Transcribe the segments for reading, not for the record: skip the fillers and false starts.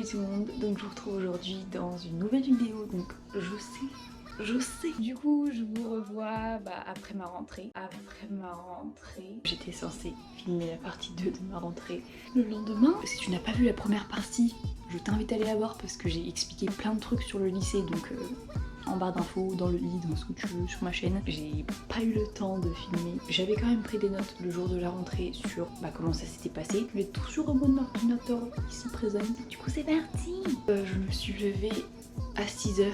tout le monde, donc je vous retrouve aujourd'hui dans une nouvelle vidéo, donc je sais. Du coup je vous revois après ma rentrée. J'étais censée filmer la partie 2 de ma rentrée le lendemain. Si tu n'as pas vu la première partie, je t'invite à aller la voir parce que j'ai expliqué plein de trucs sur le lycée, donc en barre d'infos, dans le i, dans ce que tu veux sur ma chaîne. J'ai pas eu le temps de filmer. J'avais quand même pris des notes le jour de la rentrée sur comment ça s'était passé. Je l'ai toujours au mon ordinateur ici présent. Du coup c'est parti. Je me suis levée à 6h.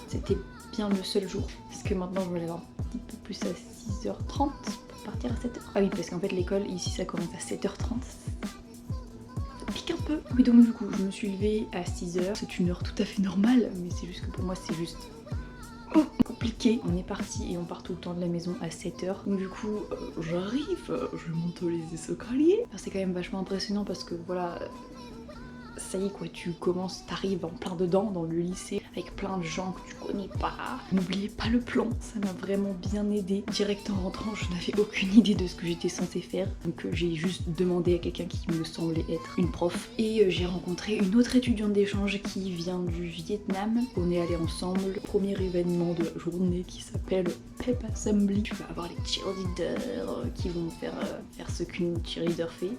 C'était bien le seul jour. Parce que maintenant je me lève un petit peu plus à 6h30 pour partir à 7h. Ah oui, parce qu'en fait l'école ici ça commence à 7h30. Un peu. Oui, donc du coup je me suis levée à 6h, c'est une heure tout à fait normale, mais c'est juste que pour moi c'est juste compliqué. On est parti et on part tout le temps de la maison à 7h, donc du coup j'arrive, je monte les escaliers. C'est quand même vachement impressionnant parce que voilà, ça y est quoi, tu commences, t'arrives en plein dedans dans le lycée avec plein de gens que tu connais pas. N'oubliez pas le plan, ça m'a vraiment bien aidé. Direct en rentrant, je n'avais aucune idée de ce que j'étais censée faire, donc j'ai juste demandé à quelqu'un qui me semblait être une prof. Et j'ai rencontré une autre étudiante d'échange qui vient du Vietnam. On est allés ensemble, premier événement de la journée qui s'appelle Pep Assembly. Tu vas avoir les cheerleaders qui vont faire ce qu'une cheerleader fait.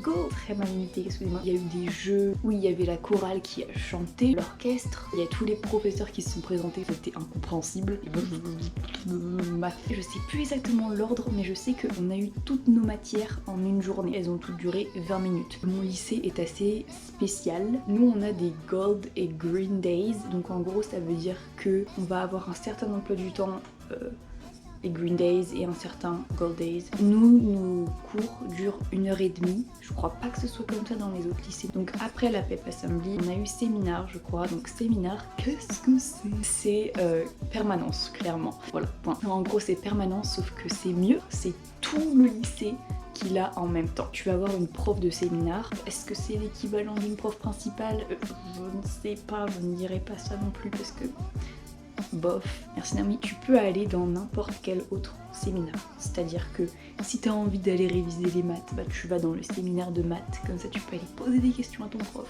Go! Très mal imité, excusez-moi. Il y a eu des jeux où il y avait la chorale qui a chanté, l'orchestre, il y a tous les professeurs qui se sont présentés, c'était incompréhensible. Je sais plus exactement l'ordre, mais je sais qu'on a eu toutes nos matières en une journée. Elles ont toutes duré 20 minutes. Mon lycée est assez spécial. Nous on a des Gold et Green Days, donc en gros ça veut dire que on va avoir un certain emploi du temps les Green Days et un certain Gold Days. Nous, nos cours durent 1h30. Je crois pas que ce soit comme ça dans les autres lycées. Donc après la Pep Assembly, on a eu séminaire, je crois. Donc séminaire, qu'est-ce que c'est? C'est permanence, clairement. Voilà, point. En gros, c'est permanence, sauf que c'est mieux. C'est tout le lycée qui l'a en même temps. Tu vas avoir une prof de séminaire. Est-ce que c'est l'équivalent d'une prof principale? Je ne sais pas, je ne dirais pas ça non plus parce que bof, merci Naomi. Tu peux aller dans n'importe quel autre séminaire. C'est-à-dire que si tu as envie d'aller réviser les maths, tu vas dans le séminaire de maths, comme ça tu peux aller poser des questions à ton prof.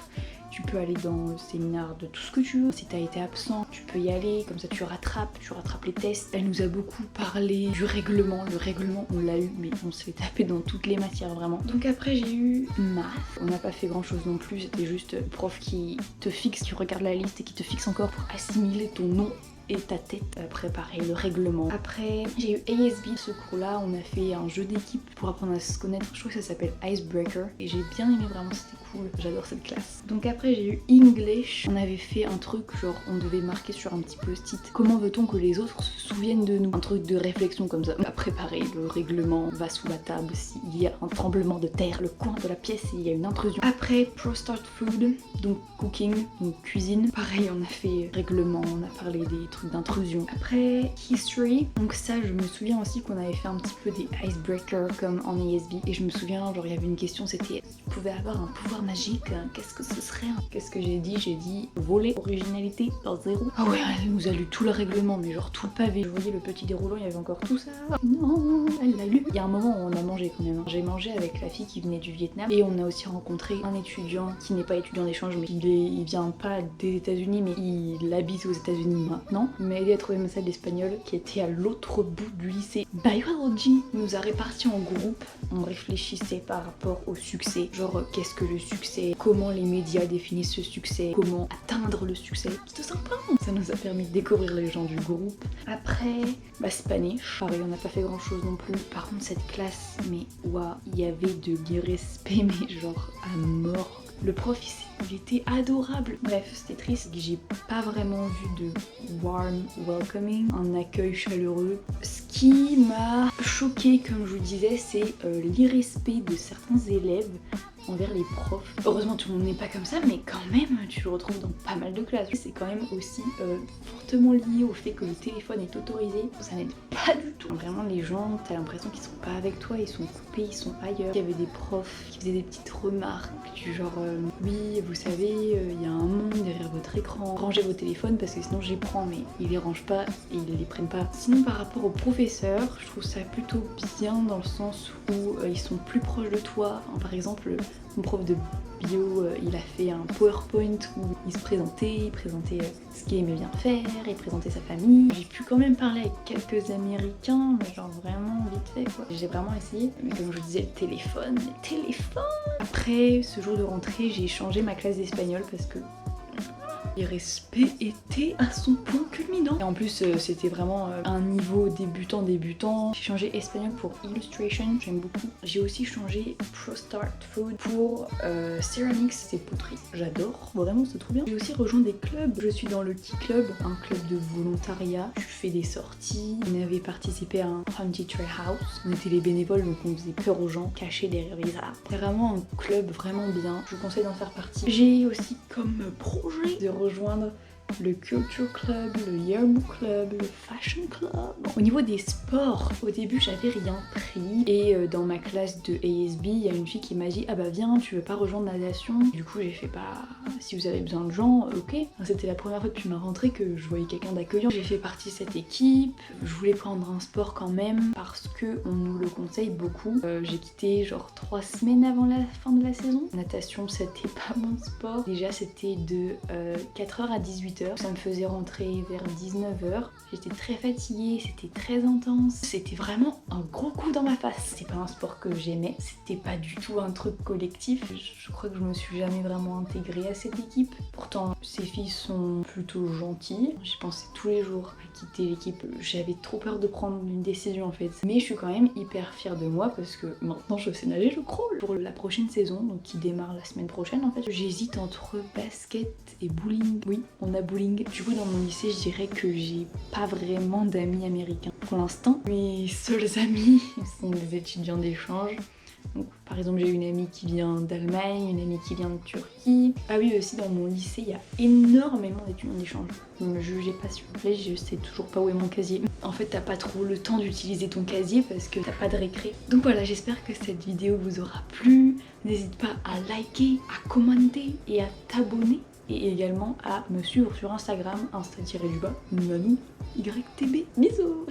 Tu peux aller dans le séminaire de tout ce que tu veux. Si tu as été absent, tu peux y aller, comme ça tu rattrapes les tests. Elle nous a beaucoup parlé du règlement. Le règlement, on l'a eu, mais on se fait taper dans toutes les matières vraiment. Donc après j'ai eu maths. On n'a pas fait grand chose non plus, c'était juste le prof qui te fixe, qui regarde la liste et qui te fixe encore pour assimiler ton nom et ta tête, préparer le règlement. Après j'ai eu ASB. Ce cours là on a fait un jeu d'équipe pour apprendre à se connaître. Je trouve que ça s'appelle Icebreaker et j'ai bien aimé, vraiment c'était cool, j'adore cette classe. Donc après j'ai eu English. On avait fait un truc genre on devait marquer sur un petit post-it comment veut-on que les autres se souviennent de nous, un truc de réflexion comme ça. On a préparé le règlement, va sous la table s'il y a un tremblement de terre, le coin de la pièce s'il y a une intrusion. Après Pro Start Food, donc cooking, donc cuisine. Pareil on a fait règlement, on a parlé des trucs d'intrusion. Après History, donc ça je me souviens aussi qu'on avait fait un petit peu des icebreakers comme en ASB et je me souviens genre il y avait une question, c'était tu pouvais avoir un pouvoir magique, qu'est-ce que ce serait? Qu'est-ce que j'ai dit? J'ai dit voler, originalité par 0. Ah ouais, elle nous a lu tout le règlement, mais genre tout le pavé. Je voyais le petit déroulant, il y avait encore tout ça. Non, elle l'a lu. Il y a un moment où on a mangé quand même. J'ai mangé avec la fille qui venait du Vietnam et on a aussi rencontré un étudiant qui n'est pas étudiant d'échange, mais il vient pas des États-Unis, mais il habite aux États-Unis maintenant. Il m'a aidé à trouver ma salle d'espagnol qui était à l'autre bout du lycée. Biology nous a répartis en groupe. On réfléchissait par rapport au succès. Genre qu'est-ce que le succès, comment les médias définissent ce succès, comment atteindre le succès. C'était sympa. Ça nous a permis de découvrir les gens du groupe. Après, Spanish. Pareil, on n'a pas fait grand chose non plus. Par contre, cette classe, mais waouh, il y avait de l'irrespect, mais genre à mort. Le prof, il était adorable. Bref, c'était triste. J'ai pas vraiment vu de warm welcoming, un accueil chaleureux. Ce qui m'a choquée, comme je vous disais, c'est l'irrespect de certains élèves envers les profs. Heureusement tout le monde n'est pas comme ça, mais quand même tu le retrouves dans pas mal de classes. C'est quand même aussi fortement lié au fait que le téléphone est autorisé. Ça n'aide pas du tout. Vraiment les gens, t'as l'impression qu'ils sont pas avec toi, ils sont coupés, ils sont ailleurs. Il y avait des profs qui faisaient des petites remarques du genre oui vous savez il y a un monde derrière votre écran, rangez vos téléphones parce que sinon j'y prends, mais ils les rangent pas et ils les prennent pas. Sinon par rapport aux professeurs, je trouve ça plutôt bien dans le sens où ils sont plus proches de toi. Par exemple mon prof de bio, il a fait un PowerPoint où il se présentait, ce qu'il aimait bien faire, il présentait sa famille. J'ai pu quand même parler avec quelques Américains, mais genre vraiment vite fait quoi. J'ai vraiment essayé, mais comme je vous disais, le téléphone. Après ce jour de rentrée, j'ai changé ma classe d'espagnol parce que les respects étaient à son point culminant. Et en plus, c'était vraiment un niveau débutant. J'ai changé espagnol pour illustration, j'aime beaucoup. J'ai aussi changé Pro Start Food pour ceramics, c'est poterie. J'adore, vraiment c'est trop bien. J'ai aussi rejoint des clubs. Je suis dans le Key Club, un club de volontariat. Je fais des sorties. On avait participé à un Haunted Tree House. On était les bénévoles, donc on faisait peur aux gens, cachés derrière les arbres. C'est vraiment un club vraiment bien. Je vous conseille d'en faire partie. J'ai aussi comme projet de rejoindre le Culture Club, le Yearbook Club, le Fashion Club. Au niveau des sports, au début j'avais rien pris et dans ma classe de ASB, il y a une fille qui m'a dit ah bah viens, tu veux pas rejoindre natation? Du coup j'ai fait bah si vous avez besoin de gens, ok. C'était la première fois depuis ma rentrée que je voyais quelqu'un d'accueillant. J'ai fait partie de cette équipe. Je voulais prendre un sport quand même parce que on nous le conseille beaucoup. J'ai quitté genre 3 semaines avant la fin de la saison. Natation c'était pas mon sport. Déjà c'était de 4h à 18h. Ça me faisait rentrer vers 19h. J'étais très fatiguée, c'était très intense. C'était vraiment un gros coup dans ma face. C'est pas un sport que j'aimais, c'était pas du tout un truc collectif. Je crois que je me suis jamais vraiment intégrée à cette équipe. Pourtant, ces filles sont plutôt gentilles. J'y pensais tous les jours à quitter l'équipe. J'avais trop peur de prendre une décision en fait. Mais je suis quand même hyper fière de moi parce que maintenant je sais nager, je crawl. Pour la prochaine saison, donc qui démarre la semaine prochaine en fait, j'hésite entre basket et bowling. Oui, on a bowling. Du coup, dans mon lycée, je dirais que j'ai pas vraiment d'amis américains. Pour l'instant, mes seuls amis sont des étudiants d'échange. Donc, par exemple, j'ai une amie qui vient d'Allemagne, une amie qui vient de Turquie. Ah oui, aussi dans mon lycée, il y a énormément d'étudiants d'échange. Ne me jugez pas s'il vous plaît, je sais toujours pas où est mon casier. En fait, t'as pas trop le temps d'utiliser ton casier parce que t'as pas de récré. Donc voilà, j'espère que cette vidéo vous aura plu. N'hésite pas à liker, à commenter et à t'abonner. Et également à me suivre sur Instagram, Insta-YTB. Bisous.